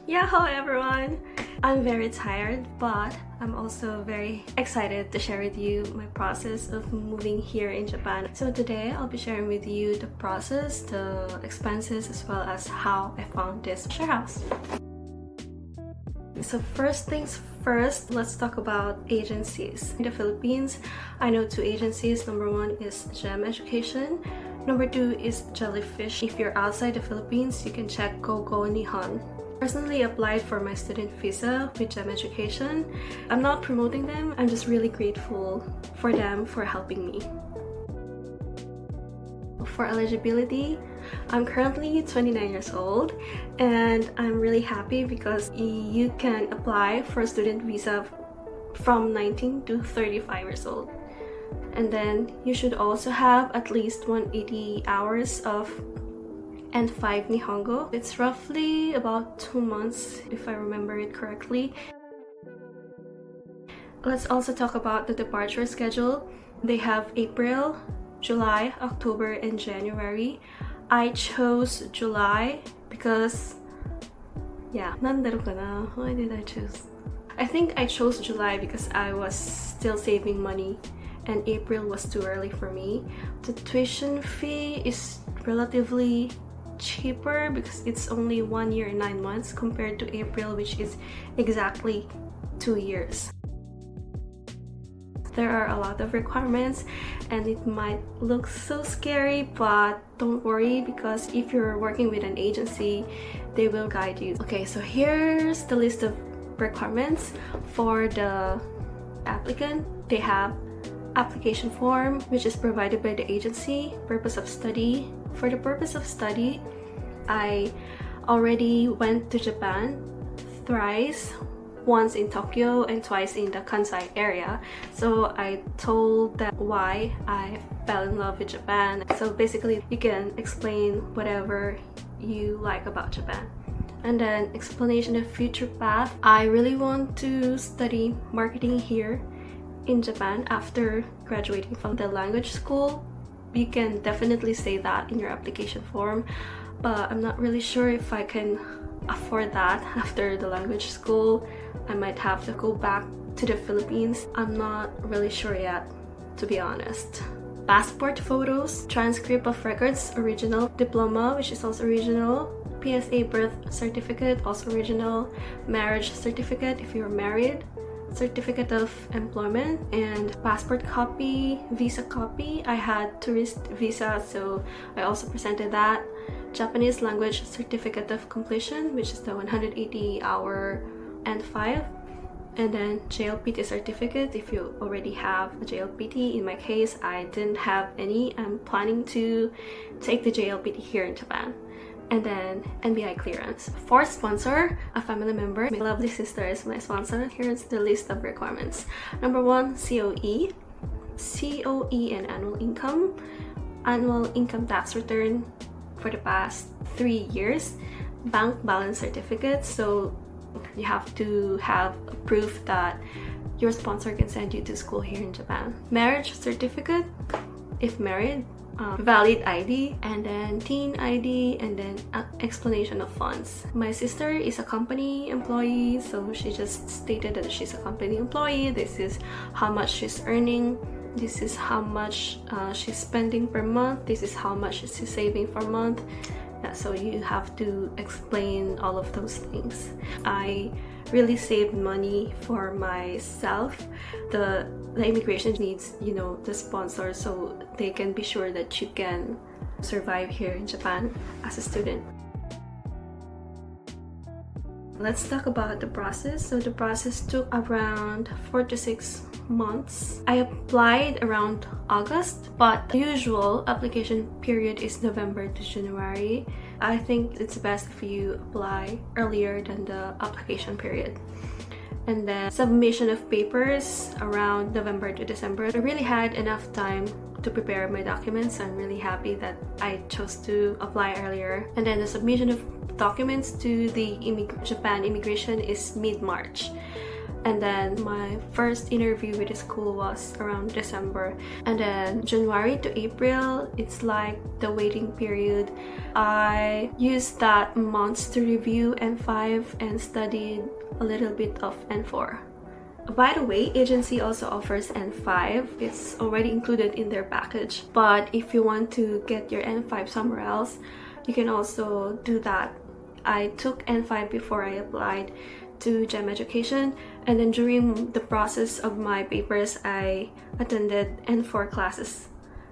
Yeah, hello everyone! I'm very tired, but I'm also very excited to share with you my process of moving here in Japan. So today I'll be sharing with you the process, the expenses, as well as how I found this share house. So first things first, let's talk about agencies. In the Philippines, I know two agencies. Number one is GEM Education. Number two is Jellyfish. If you're outside the Philippines, you can check Gogo Nihon. Personally applied for my student visa with GEM Education. I'm not promoting them, I'm just really grateful for them for helping me. For eligibility, I'm currently 29 years old and I'm really happy because you can apply for a student visa from 19 to 35 years old. And then you should also have at least 180 hours of and 5 Nihongo. It's roughly about 2 months if I remember it correctly. Let's also talk about the departure schedule. They have April, July, October, and January. I chose July because, yeah, nandaru kana? Why did I choose? I think I chose July because I was still saving money and April was too early for me. The tuition fee is relatively cheaper because it's only 1 year and 9 months compared to April, which is exactly 2 years. There are a lot of requirements and it might look so scary, but don't worry because if you're working with an agency, they will guide you. Okay, so here's the list of requirements for the applicant. They have application form, which is provided by the agency. Purpose of study. For the purpose of study, I already went to Japan thrice, once in Tokyo and twice in the Kansai area. So I told them why I fell in love with Japan. So basically you can explain whatever you like about Japan. And then explanation of future path. I really want to study marketing here in Japan after graduating from the language school. You can definitely say that in your application form, but I'm not really sure if I can afford that after the language school. I might have to go back to the Philippines. I'm not really sure yet, to be honest. Passport photos, transcript of records, original, diploma, which is also original, PSA birth certificate, also original, marriage certificate if you're married, certificate of employment, and passport copy, visa copy. I had tourist visa, so I also presented that. Japanese language certificate of completion, which is the 180 hour and 5, and then JLPT certificate if you already have a JLPT. In my case, I didn't have any. I'm planning to take the JLPT here in Japan. And then NBI clearance. For sponsor, a family member. My lovely sister is my sponsor. Here's the list of requirements. Number 1, COE. COE and annual income tax return for the past 3 years. Bank balance certificate. So you have to have proof that your sponsor can send you to school here in Japan. Marriage certificate, if married. Valid ID, and then teen ID, and then explanation of funds. My sister is a company employee, so she just stated that she's a company employee. This is how much she's earning. This is how much she's spending per month. This is how much she's saving per month. Yeah, so you have to explain all of those things. I really saved money for myself. The immigration needs, the sponsor, so they can be sure that you can survive here in Japan as a student. Let's talk about the process. So the process took around 4 to 6 months. I applied around August, but the usual application period is November to January. I think it's best if you apply earlier than the application period. And then submission of papers around November to December. I really had enough time to prepare my documents. I'm really happy that I chose to apply earlier. And then the submission of documents to the Japan immigration is mid-March. And then my first interview with the school was around December. And then January to April, it's like the waiting period. I used that months to review N5 and studied a little bit of N4. By the way, agency also offers N5. It's already included in their package. But if you want to get your N5 somewhere else, you can also do that. I took N5 before I applied to GEM Education, and then during the process of my papers, I attended N4 classes.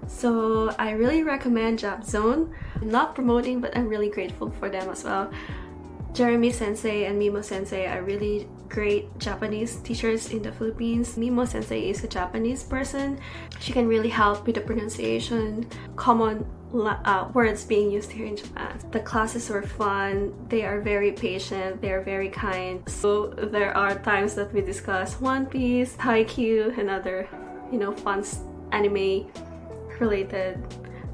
So I really recommend Job Zone. I'm not promoting, but I'm really grateful for them as well. Jeremy Sensei and Mimo Sensei are really great Japanese teachers in the Philippines. Mimo Sensei is a Japanese person. She can really help with the pronunciation, common words being used here in Japan. The classes were fun. They are very patient. They are very kind. So there are times that we discuss One Piece, Haikyuu, and other, fun anime related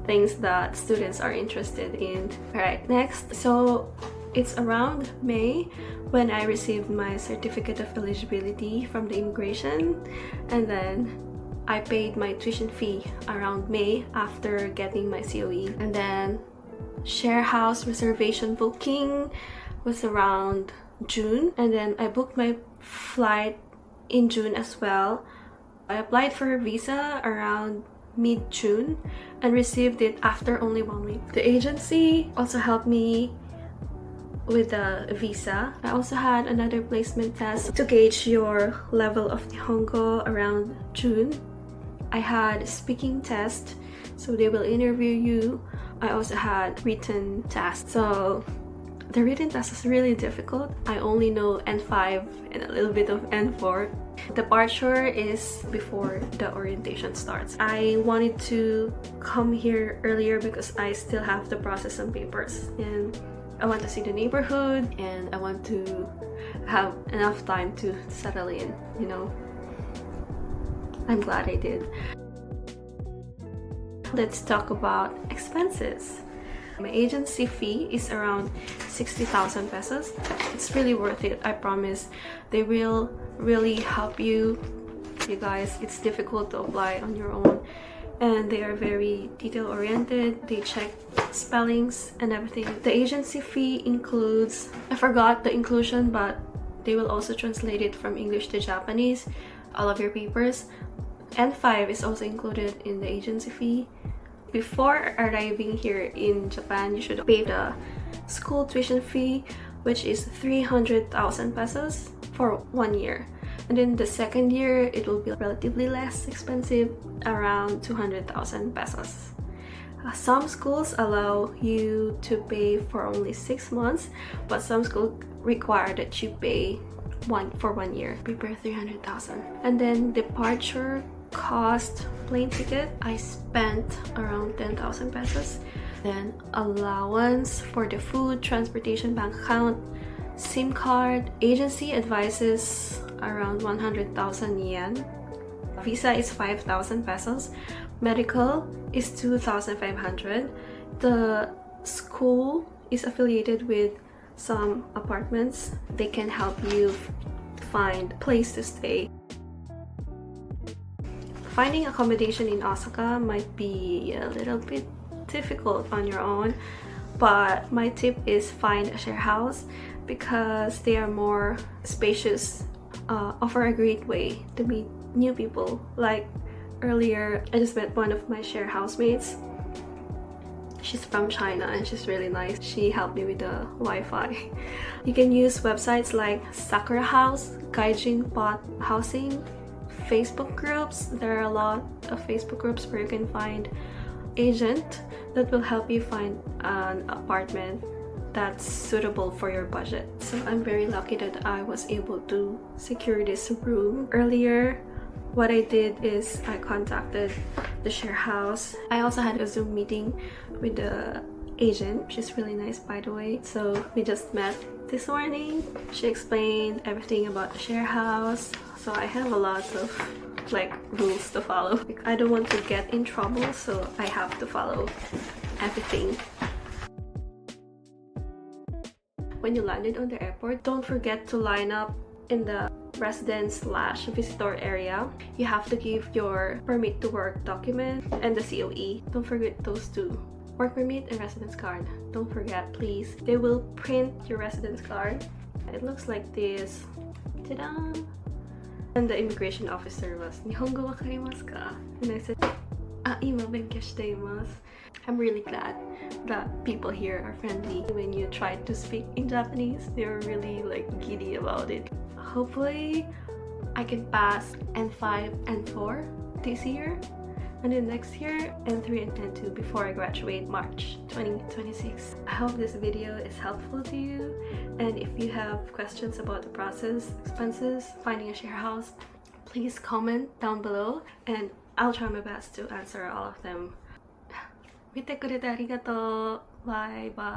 things that students are interested in. Alright, next. So it's around May when I received my certificate of eligibility from the immigration, and then I paid my tuition fee around May after getting my COE. And then sharehouse reservation booking was around June, and then I booked my flight in June as well. I applied for a visa around mid-June and received it after only 1 week. The agency also helped me with the visa. I also had another placement test to gauge your level of Nihongo around June. I had a speaking test, so they will interview you. I also had written test. So the written test is really difficult. I only know N5 and a little bit of N4. Departure is before the orientation starts. I wanted to come here earlier because I still have to process some papers, and I want to see the neighborhood, and I want to have enough time to settle in, I'm glad I did. Let's talk about expenses. My agency fee is around 60,000 pesos. It's really worth it, I promise. They will really help you. You guys, it's difficult to apply on your own, and they are very detail oriented. They check spellings and everything. The agency fee includes, I forgot the inclusion, but they will also translate it from English to Japanese, all of your papers. N5 is also included in the agency fee. Before arriving here in Japan, you should pay the school tuition fee, which is 300,000 pesos for 1 year. And then the second year, it will be relatively less expensive, around 200,000 pesos. Some schools allow you to pay for only 6 months, but some schools require that you pay for 1 year. Prepare 300,000. And then departure cost, plane ticket, I spent around 10,000 pesos. Then allowance for the food, transportation, bank account, SIM card. Agency advises around 100,000 yen. Visa is 5,000 pesos. Medical is 2,500. The school is affiliated with some apartments. They can help you find a place to stay. Finding accommodation in Osaka might be a little bit difficult on your own, but my tip is find a share house because they are more spacious, offer a great way to meet new people. Like earlier, I just met one of my share housemates. She's from China and she's really nice. She helped me with the Wi-Fi. You can use websites like Sakura House, Gaijin Pot Housing, Facebook groups. There are a lot of Facebook groups where you can find agent that will help you find an apartment that's suitable for your budget. So I'm very lucky that I was able to secure this room. Earlier, what I did is I contacted the share house. I also had a Zoom meeting with the agent. She's really nice, by the way. So we just met this morning. She explained everything about the share house. So I have a lot of rules to follow. I don't want to get in trouble, so I have to follow everything. When you landed on the airport, don't forget to line up in the residence/visitor area. You have to give your permit to work document and the COE. Don't forget those two. Work permit and residence card. Don't forget, please. They will print your residence card. It looks like this. Ta-da! And the immigration officer was, "Nihongo wakarimasu ka?" And I said, "Ima benkyou shiteimasu." I'm really glad that people here are friendly. When you try to speak in Japanese, they're really like giddy about it. Hopefully, I can pass N5 and 4 this year, and then next year N3 and N2 before I graduate March 2026. I hope this video is helpful to you, and if you have questions about the process, expenses, finding a share house, please comment down below and I'll try my best to answer all of them. 見てくれてありがとう。バイバイ。